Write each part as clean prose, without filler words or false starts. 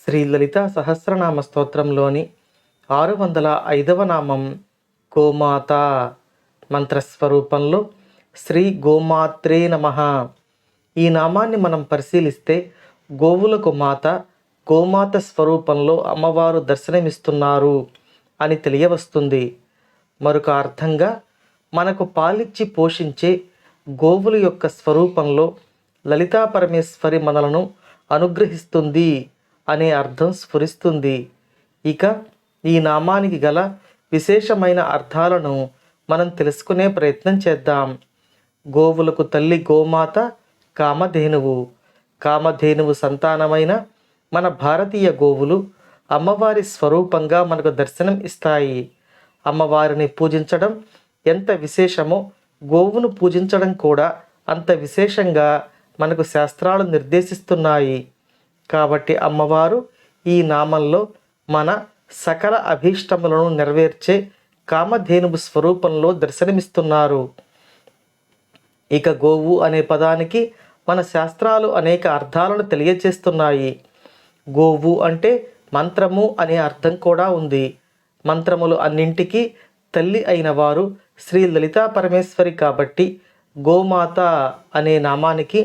శ్రీ లలిత సహస్రనామ స్తోత్రంలోని 605వ నామం గోమాత. మంత్రస్వరూపంలో శ్రీ గోమాత్రే నమః. ఈ నామాన్ని మనం పరిశీలిస్తే గోవులకు మాత, గోమాత స్వరూపంలో అమ్మవారు దర్శనమిస్తున్నారు అని తెలియవస్తుంది. మరొక అర్థంగా మనకు పాలిచ్చి పోషించే గోవుల యొక్క స్వరూపంలో లలితా పరమేశ్వరి మనలను అనుగ్రహిస్తుంది అనే అర్థం స్ఫురిస్తుంది. ఇక ఈ నామానికి గల విశేషమైన అర్థాలను మనం తెలుసుకునే ప్రయత్నం చేద్దాం. గోవులకు తల్లి గోమాత కామధేనువు. కామధేనువు సంతానమైన మన భారతీయ గోవులు అమ్మవారి స్వరూపంగా మనకు దర్శనం ఇస్తాయి. అమ్మవారిని పూజించడం ఎంత విశేషమో గోవును పూజించడం కూడా అంత విశేషంగా మనకు శాస్త్రాలు నిర్దేశిస్తున్నాయి. కాబట్టి అమ్మవారు ఈ నామంలో మన సకల అభీష్టములను నెరవేర్చే కామధేనువు స్వరూపంలో దర్శనమిస్తున్నారు. ఇక గోవు అనే పదానికి మన శాస్త్రాలు అనేక అర్థాలను తెలియచేస్తున్నాయి. గోవు అంటే మంత్రము అనే అర్థం కూడా ఉంది. మంత్రములు అన్నింటికీ తల్లి అయిన వారు శ్రీ లలితా పరమేశ్వరి కాబట్టి గోమాత అనే నామానికి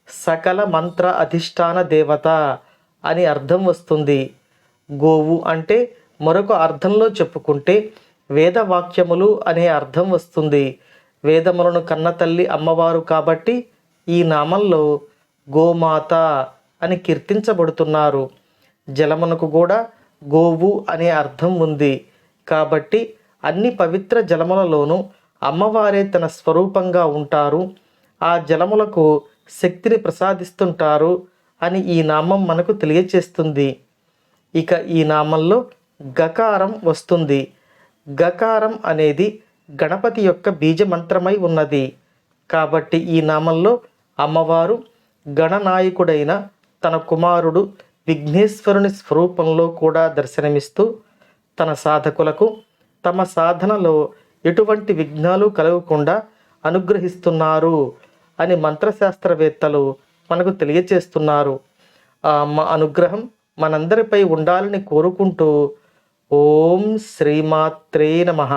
సకల మంత్ర అధిష్టాన దేవత అని అర్థం వస్తుంది. గోవు అంటే మరొక అర్థంలో చెప్పుకుంటే వేదవాక్యములు అనే అర్థం వస్తుంది. వేదములను కన్న తల్లి అమ్మవారు కాబట్టి ఈ నామంలో గోమాత అని కీర్తించబడుతున్నారు. జలమునకు కూడా గోవు అనే అర్థం ఉంది. కాబట్టి అన్ని పవిత్ర జలములలోనూ అమ్మవారే తన స్వరూపంగా ఉంటారు. ఆ జలములకు శక్తిని ప్రసాదిస్తుంటారు అని ఈ నామం మనకు తెలియచేస్తుంది. ఇక ఈ నామంలో గకారం వస్తుంది. గకారం అనేది గణపతి యొక్క బీజమంత్రమై ఉన్నది. కాబట్టి ఈ నామంలో అమ్మవారు గణనాయకుడైన తన కుమారుడు విఘ్నేశ్వరుని స్వరూపంలో కూడా దర్శనమిస్తూ తన సాధకులకు తమ సాధనలో ఎటువంటి విఘ్నాలు కలగకుండా అనుగ్రహిస్తున్నారు అని మంత్రశాస్త్రవేత్తలు మనకు తెలియచేస్తున్నారు. ఆ అమ్మ అనుగ్రహం మనందరిపై ఉండాలని కోరుకుంటూ ఓం శ్రీమాత్రే నమః.